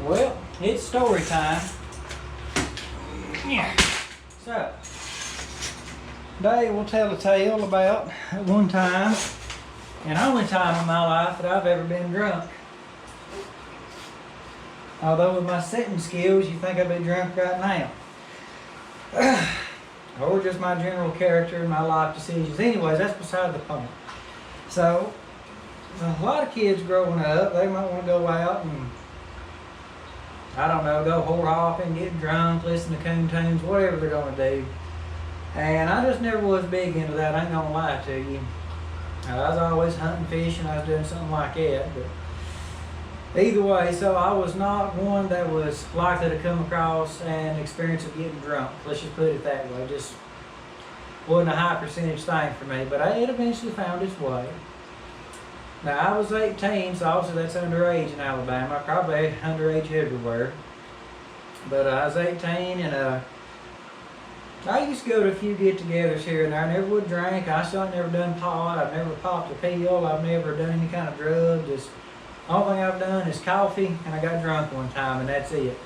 Well, it's story time. Yeah. So, today we'll tell a tale about one time, and only time in my life that I've ever been drunk. Although with my sitting skills, you think I'd be drunk right now. Or just my general character and my life decisions. Anyways, that's beside the point. So, a lot of kids growing up, they might want to go out and, I don't know, go whore hopping, get drunk, listen to coon tunes, whatever they're going to do. And I just never was big into that, I ain't going to lie to you. I was always hunting, fishing, I was doing something like that. But either way, so I was not one that was likely to come across an experience of getting drunk. Let's just put it that way. Just wasn't a high percentage thing for me, but it eventually found its way. Now, I was 18, so obviously that's underage in Alabama. Probably underage everywhere. But I was 18, and I used to go to a few get-togethers here and there. I never would drink. I still ain't never done pot. I've never popped a pill. I've never done any kind of drug. Just the only thing I've done is coffee, and I got drunk one time, and that's it.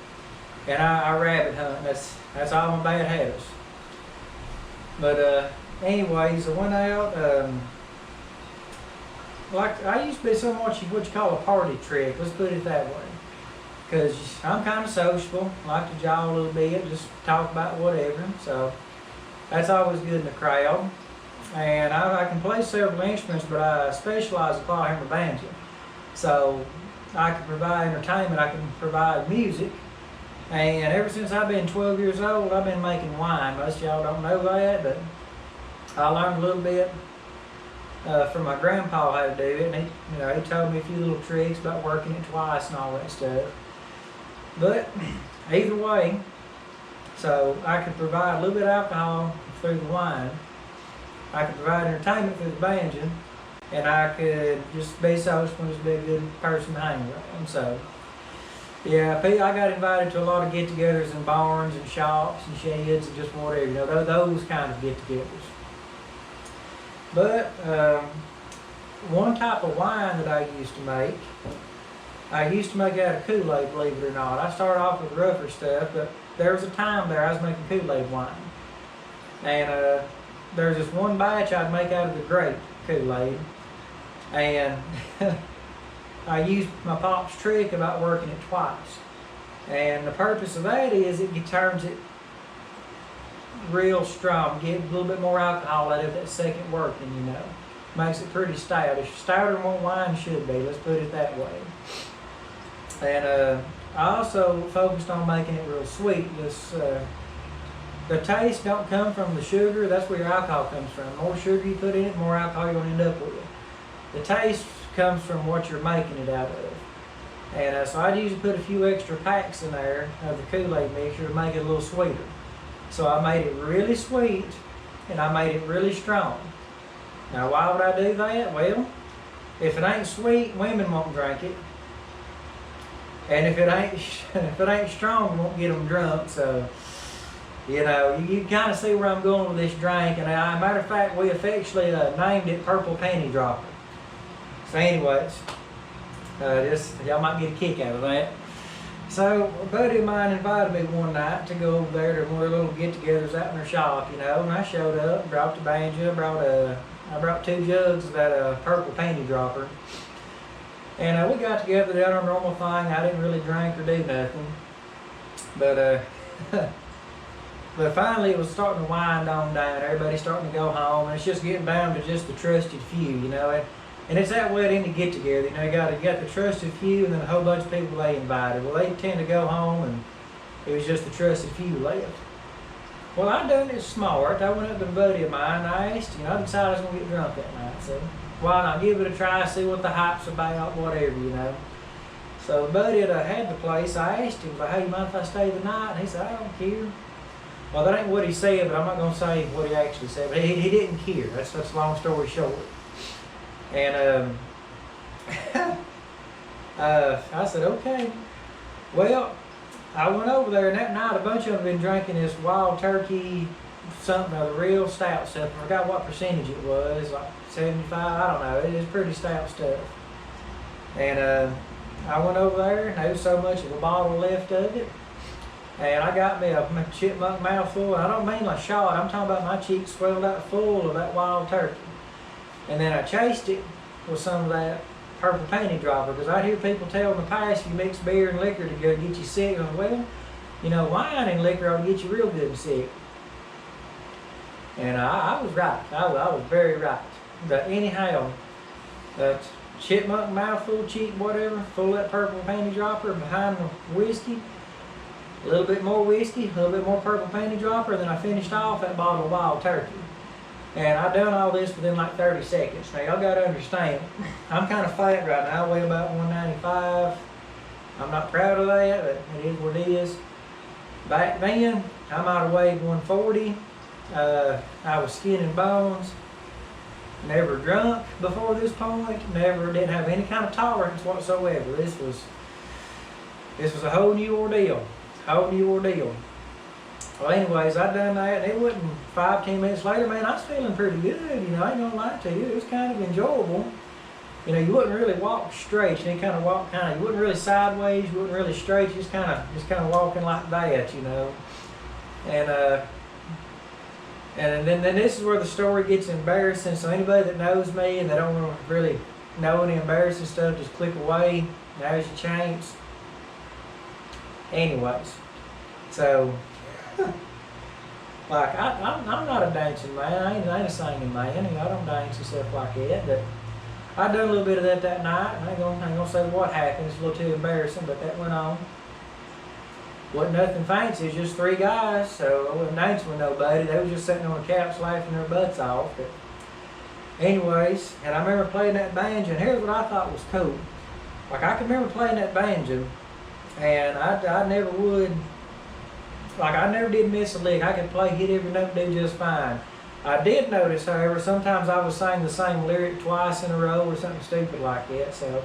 And I rabbit hunt. That's all my bad habits. But anyways, I went out. Like, I used to be somewhat what you call a party trick, let's put it that way. Because I'm kind of sociable, like to jaw a little bit, just talk about whatever. So that's always good in the crowd. And I can play several instruments, but I specialize in clawhammer banjo. So I can provide entertainment, I can provide music. And ever since I've been 12 years old, I've been making wine. Most of y'all don't know that, but I learned a little bit from my grandpa how to do it, and he told me a few little tricks about working it twice and all that stuff. But either way, so I could provide a little bit of alcohol through the wine, I could provide entertainment through the banjo, and I could just be social and just be a good person to hang around. So yeah, I got invited to a lot of get-togethers in barns and shops and sheds and just whatever, those kind of get-togethers. But one type of wine that I used to make out of Kool-Aid, believe it or not. I started off with rougher stuff, but there was a time there I was making Kool-Aid wine. And there's this one batch I'd make out of the grape Kool-Aid. And I used my pop's trick about working it twice. And the purpose of that is it turns it real strong, get a little bit more alcohol out of that second working, Makes it pretty stout. It's stouter than what wine should be, let's put it that way. And I also focused on making it real sweet. The taste don't come from the sugar, that's where your alcohol comes from. The more sugar you put in it, the more alcohol you're going to end up with. The taste comes from what you're making it out of. And so I'd usually put a few extra packs in there of the Kool-Aid mixture to make it a little sweeter. So I made it really sweet, and I made it really strong. Now, why would I do that? Well, if it ain't sweet, women won't drink it. And if it ain't strong, it won't get them drunk. So, you kind of see where I'm going with this drink. And matter of fact, we affectionately named it Purple Panty Dropper. So anyways, y'all might get a kick out of that. So a buddy of mine invited me one night to go over there to one of their little get-togethers out in their shop, and I showed up, brought the banjo, I brought 2 jugs of that purple panty dropper, and we got together, did our normal thing. I didn't really drink or do nothing, but but finally it was starting to wind on down. Everybody's starting to go home, and it's just getting down to just the trusted few, And it's that way at any get-together. You got the trusted few and then a whole bunch of people they invited. Well, they tend to go home and it was just the trusted few left. Well, I done it smart. I went up to a buddy of mine and I asked him, I decided I was going to get drunk that night. So why not give it a try, see what the hype's about, whatever, So the buddy that had the place, I asked him, hey, you mind if I stay the night? And he said, I don't care. Well, that ain't what he said, but I'm not going to say what he actually said. But he didn't care. That's a long story short. And I said, okay. Well, I went over there, and that night a bunch of them had been drinking this wild turkey, something of the real stout stuff. I forgot what percentage it was, like 75, I don't know. It is pretty stout stuff. And I went over there, and there was so much of a bottle left of it. And I got me a chipmunk mouthful. I don't mean like shot. I'm talking about my cheeks swelled out full of that wild turkey. And then I chased it with some of that purple panty dropper, because I hear people tell in the past you mix beer and liquor to get you sick. And well, you know, wine and liquor will get you real good and sick. And I was right. I was very right. But anyhow, that chipmunk mouthful, cheap, whatever, full of that purple panty dropper behind the whiskey. A little bit more whiskey, a little bit more purple panty dropper, and then I finished off that bottle of wild turkey. And I done all this within like 30 seconds. Now y'all gotta understand, I'm kind of fat right now. I weigh about 195. I'm not proud of that, but it is what it is. Back then, I might have weighed 140. I was skin and bones. Never drunk before this point. Never didn't have any kind of tolerance whatsoever. This was a whole new ordeal. Whole new ordeal. Well, anyways, I done that, and it wasn't 5-10 minutes later, man, I was feeling pretty good, you know, I ain't gonna lie to you. It was kind of enjoyable. You know, you wouldn't really walk straight, you kind of walk you wouldn't really sideways, you wouldn't really straight, you just kind of walking like that, you know. And then this is where the story gets embarrassing, so anybody that knows me and they don't want to really know any embarrassing stuff, just click away. Now's your chance. Anyways, so, like, I'm not a dancing man, I ain't a singing man, you know, I don't dance and stuff like that, but I done a little bit of that night, and I ain't gonna say what happened, it's a little too embarrassing, but that went on. Wasn't nothing fancy, it was just 3 guys, so I wasn't dancing with nobody, they was just sitting on the couch laughing their butts off, but anyways, and I remember playing that banjo, and here's what I thought was cool. Like, I can remember playing that banjo, and I never would, like, I never did miss a lick. I could play, hit every note, do just fine. I did notice, however, sometimes I would sing the same lyric twice in a row or something stupid like that, so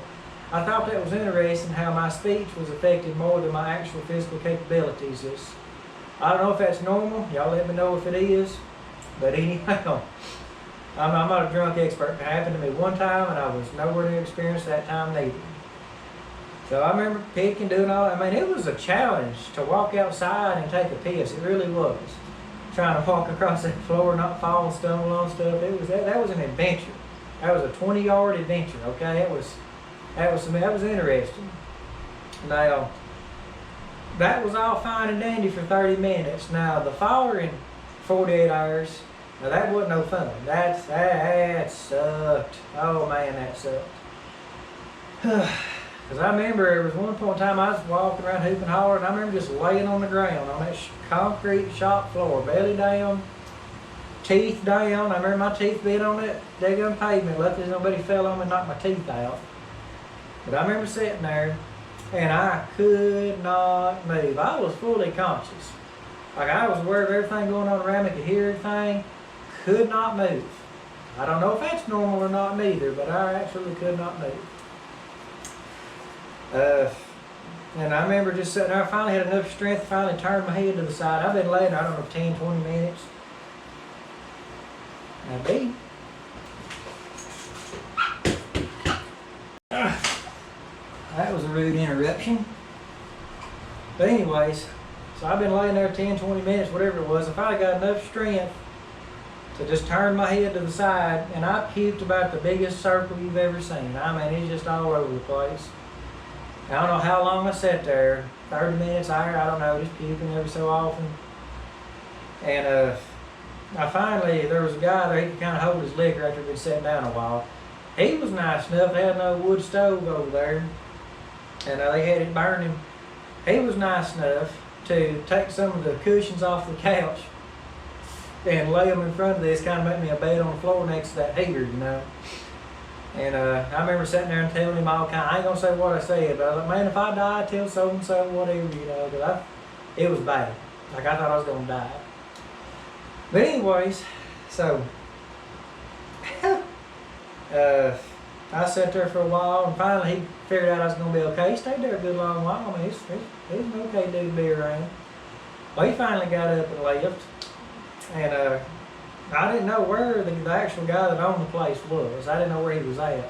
I thought that was interesting how my speech was affected more than my actual physical capabilities. I don't know if that's normal, y'all let me know if it is, but anyhow, I'm not a drunk expert. It happened to me one time, and I was nowhere near experienced that time neither. So I remember picking, doing all that. I mean, it was a challenge to walk outside and take a piss. It really was. Trying to walk across that floor, not fall, stumble on stuff. That was an adventure. That was a 20-yard adventure. Okay, that was interesting. Now, that was all fine and dandy for 30 minutes. Now, the following 48 hours, now that wasn't no fun. That sucked. Oh man, that sucked. Because I remember there was one point in time I was walking around hooping and hollering, and I remember just laying on the ground on that concrete shop floor, belly down, teeth down. I remember my teeth being on that daggone pavement. Luckily nobody fell on me and knocked my teeth out. But I remember sitting there, and I could not move. I was fully conscious. Like, I was aware of everything going on around me, could hear everything, could not move. I don't know if that's normal or not neither, but I absolutely could not move. And I remember just sitting there, I finally had enough strength to finally turn my head to the side. I've been laying there, I don't know, 10, 20 minutes. Now, B. That was a rude interruption. But anyways, so I've been laying there 10, 20 minutes, whatever it was. I finally got enough strength to just turn my head to the side, and I puked about the biggest circle you've ever seen. I mean, it's just all over the place. I don't know how long I sat there, 30 minutes, I don't know, just puking every so often. And I finally, there was a guy there, he could kind of hold his liquor after he'd been sitting down a while. He was nice enough, they had no wood stove over there, and they had it burning. He was nice enough to take some of the cushions off the couch and lay them in front of this, kind of make me a bed on the floor next to that heater, you know. And I remember sitting there and telling him all kind. I ain't gonna say what I said, but I was like, man, if I die, tell so and so, whatever, you know, because it was bad. Like, I thought I was gonna die. But anyways, so I sat there for a while, and finally he figured out I was gonna be okay. He stayed there a good long while. I mean, he's an okay dude to be around. Well, he finally got up and left, and I didn't know where the actual guy that owned the place was. I didn't know where he was at.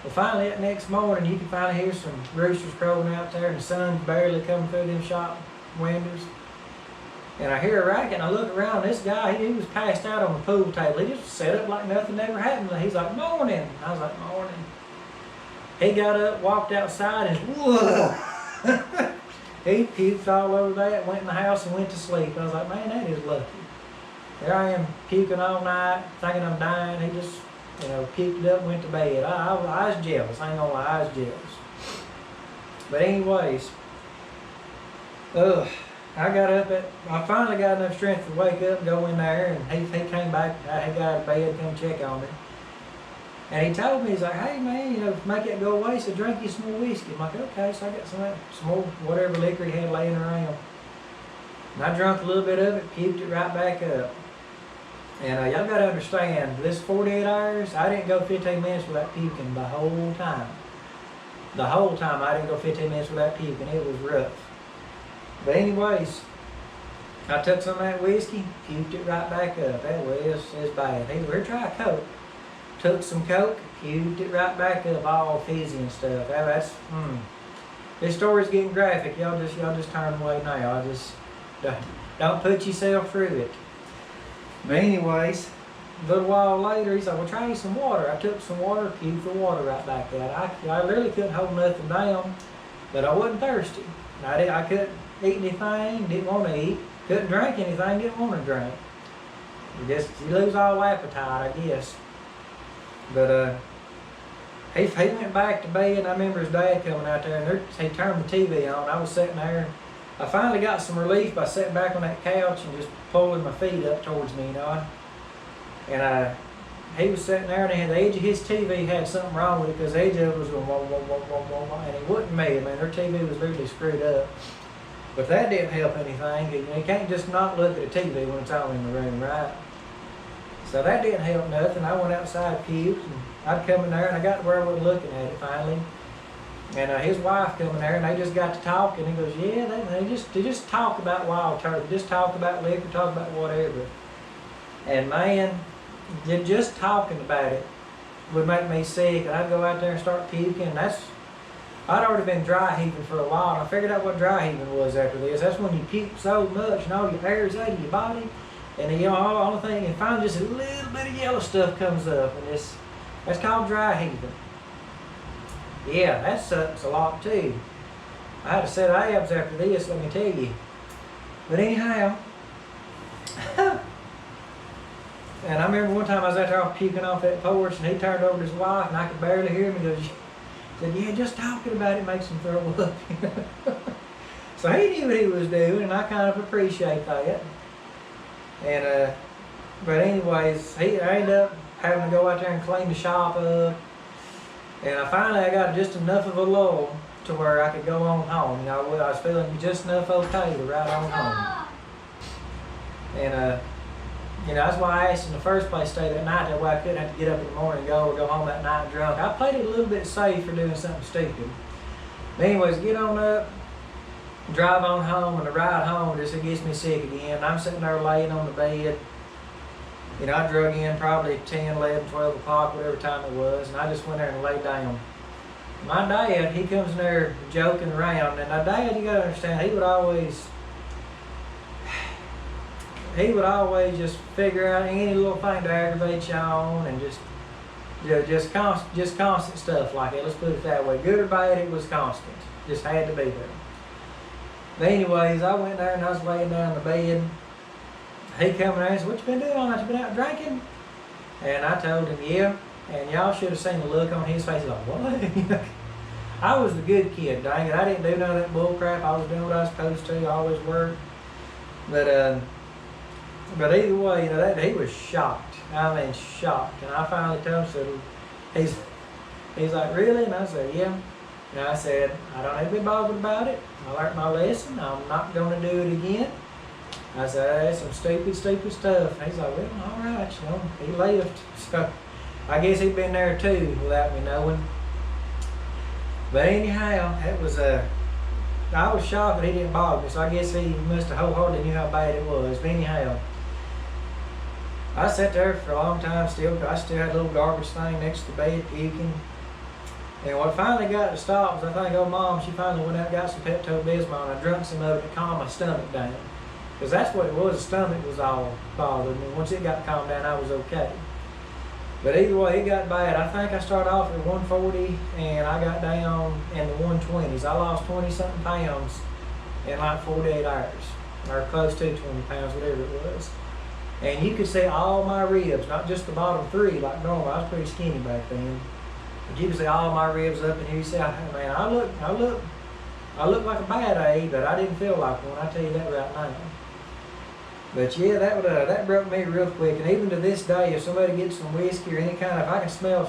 Well, finally, that next morning, you can finally hear some roosters crowing out there, and the sun's barely coming through them shop windows. And I hear a racket, and I look around. This guy, he was passed out on the pool table. He just sat up like nothing ever happened. He's like, "Morning." And I was like, "Morning." He got up, walked outside, and whoa! He puked all over that, went in the house, and went to sleep. I was like, "Man, that is lucky." There I am, puking all night, thinking I'm dying. He just, puked it up and went to bed. I was jealous. I ain't gonna lie, I was jealous. But anyways, I finally got enough strength to wake up and go in there, and he came back, he got out of bed, come check on me. And he told me, he's like, "Hey man, to make it go away, so drink you some more whiskey." I'm like, "Okay." So I got some more whatever liquor he had laying around. And I drank a little bit of it, puked it right back up. And y'all gotta understand, this 48 hours, I didn't go 15 minutes without puking the whole time. The whole time I didn't go 15 minutes without puking. It was rough. But anyways, I took some of that whiskey, puked it right back up. That was bad. Here, try a Coke. Took some Coke, puked it right back up, all fizzy and stuff. This story's getting graphic. Y'all just turn away now. I just don't put yourself through it. But anyways, a little while later, he's like, "Well, try some water." I took some water, puked the water right back out. I literally couldn't hold nothing down, but I wasn't thirsty. I couldn't eat anything, didn't want to eat. Couldn't drink anything, didn't want to drink. You lose all appetite, I guess. But he went back to bed, and I remember his dad coming out there, and he turned the TV on. I was sitting there. I finally got some relief by sitting back on that couch and just pulling my feet up towards me, And he was sitting there, and the edge of his TV had something wrong with it, because the edge of it was going whoa, whoa, whoa, whoa, whoa, whoa, and it wasn't me. I mean, their TV was literally screwed up. But that didn't help anything. You can't just not look at a TV when it's all in the room, right? So that didn't help nothing. I went outside, puked, and I'd come in there, and I got to where I was looking at it finally. And his wife come in there, and they just got to talking. He goes, "Yeah, they just talk about wild turkey, just talk about liquor, talk about whatever." And man, just talking about it would make me sick. And I'd go out there and start puking. I'd already been dry heaving for a while, and I figured out what dry heaving was after this. That's when you puke so much, and all your air's out of your body, and all the thing, and finally just a little bit of yellow stuff comes up, and that's called dry heaving. Yeah, that sucks a lot too. I had a set of abs after this, let me tell you. But anyhow, and I remember one time I was out there puking off that porch, and he turned over to his wife, and I could barely hear him. He goes, said, "Yeah, just talking about it makes him throw up." So he knew what he was doing, and I kind of appreciate that. And but anyways, I ended up having to go out there and clean the shop up. And I got just enough of a lull to where I could go on home. I was feeling just enough okay to ride on home. And that's why I asked in the first place to stay that night. That way I couldn't have to get up in the morning and go home that night drunk. I played it a little bit safe for doing something stupid. But anyways, get on up, drive on home, and the ride home it gets me sick again. I'm sitting there laying on the bed. I drug in probably 10, 11, 12 o'clock, whatever time it was, and I just went there and laid down. My dad, he comes in there joking around, and my dad, you gotta understand, he would always just figure out any little thing to aggravate you on, and just constant stuff like that. Let's put it that way. Good or bad, it was constant. Just had to be there. But anyways, I went there and I was laying down in the bed. He come in there and said, "What you been doing all night? You been out drinking?" And I told him, "Yeah." And y'all should have seen the look on his face. He's like, "What?" I was the good kid, dang it. I didn't do none of that bull crap. I was doing what I was supposed to. I always worked. But either way, he was shocked. I mean, shocked. And I finally told him, he's like, "Really?" And I said, "Yeah." And I said, "I don't have to be bothered about it. I learned my lesson. I'm not going to do it again." I said, "That's some stupid stuff." And he's like, "Well, all right." He left. So I guess he'd been there too without me knowing. But anyhow, I was shocked that he didn't bother me. So I guess he must have wholeheartedly knew how bad it was. But anyhow, I sat there for a long time still. I still had a little garbage thing next to the bed puking. And what finally got to stop was I think old Mom, she finally went out and got some Pepto-Bismol, and I drunk some of it to calm my stomach down. Because that's what it was, the stomach was all bothered me. Once it got calmed down, I was okay. But either way, it got bad. I think I started off at 140, and I got down in the 120s. I lost 20-something pounds in like 48 hours, or close to 20 pounds, whatever it was. And you could see all my ribs, not just the bottom 3 like normal. I was pretty skinny back then. But you could see all my ribs up in here. You see, man, I look like a bad A, but I didn't feel like one. I tell you that right now. But yeah, that broke me real quick. And even to this day, if somebody gets some whiskey or any kind of, if I can smell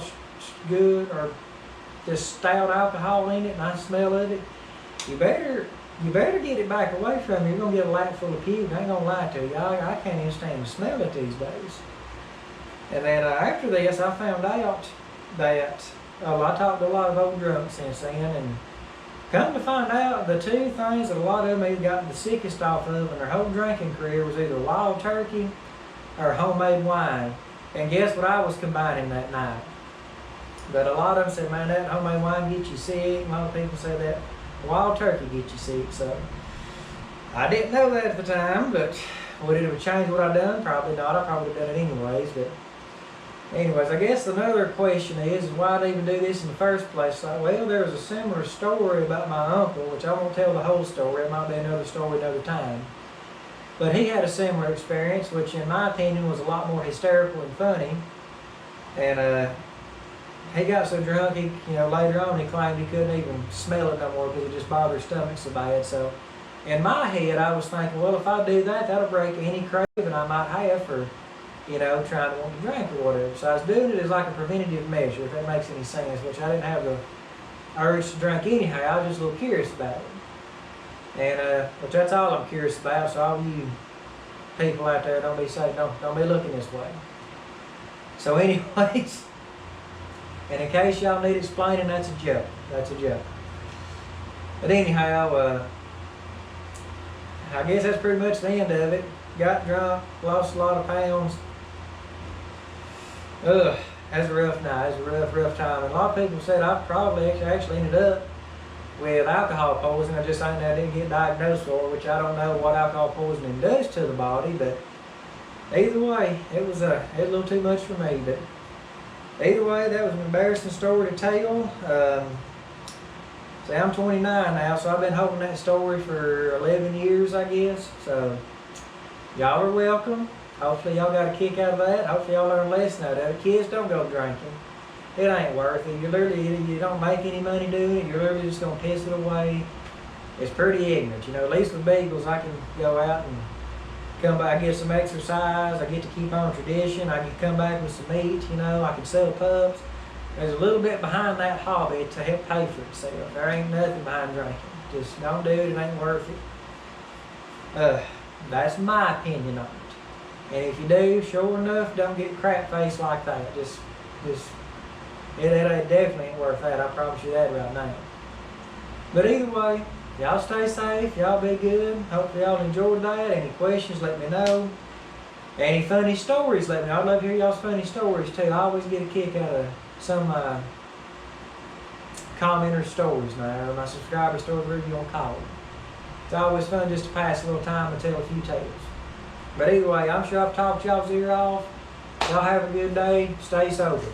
good or just stout alcohol in it, and I smell of it, you better get it back away from you. You're gonna get a lap full of puke. I ain't gonna lie to you. I can't even stand the smell it these days. And then after this, I found out that I talked to a lot of old drunks since then, and come to find out, the 2 things that a lot of them either got the sickest off of in their whole drinking career was either wild turkey or homemade wine. And guess what I was combining that night? But a lot of them said, man, that homemade wine gets you sick. A lot of people say that wild turkey gets you sick. So I didn't know that at the time, but would it have changed what I done? Probably not. I probably would have done it anyways. But anyways, I guess another question is why I'd even do this in the first place. Like, well, there was a similar story about my uncle, which I won't tell the whole story. It might be another story another time. But he had a similar experience, which in my opinion was a lot more hysterical and funny. And he got so drunk, later on he claimed he couldn't even smell it no more because it just bothered his stomach so bad. So in my head, I was thinking, well, if I do that, that'll break any craving I might have for trying to want to drink or whatever. So I was doing it as like a preventative measure, if that makes any sense, which I didn't have the urge to drink anyhow. I was just a little curious about it. And, which that's all I'm curious about, so all you people out there, don't be looking this way. So anyways, and in case y'all need explaining, that's a joke. That's a joke. But anyhow, I guess that's pretty much the end of it. Got drunk, lost a lot of pounds. That's a rough night. It's a rough time. And a lot of people said I probably actually ended up with alcohol poisoning. I just think I didn't get diagnosed for it, which I don't know what alcohol poisoning does to the body. But either way, it was a little too much for me. But either way, that was an embarrassing story to tell. See, I'm 29 now, so I've been holding that story for 11 years, I guess. So y'all are welcome. Hopefully y'all got a kick out of that. Hopefully y'all learned a lesson out of it. Kids, don't go drinking. It ain't worth it. You don't make any money doing it. You're literally just going to piss it away. It's pretty ignorant. At least with Beagles, I can go out and come back, get some exercise. I get to keep on tradition. I can come back with some meat. I can sell pups. There's a little bit behind that hobby to help pay for itself. There ain't nothing behind drinking. Just don't do it. It ain't worth it. That's my opinion on it. And if you do, sure enough, don't get crap face like that. It definitely ain't worth that. I promise you that right now. But either way, y'all stay safe. Y'all be good. Hopefully y'all enjoyed that. Any questions, let me know. Any funny stories, let me know. I'd love to hear y'all's funny stories too. I always get a kick out of some commenter stories now, or my subscriber stories, whatever you want to call them. It's always fun just to pass a little time and tell a few tales. But either way, I'm sure I've talked y'all's ear off. Y'all have a good day. Stay sober.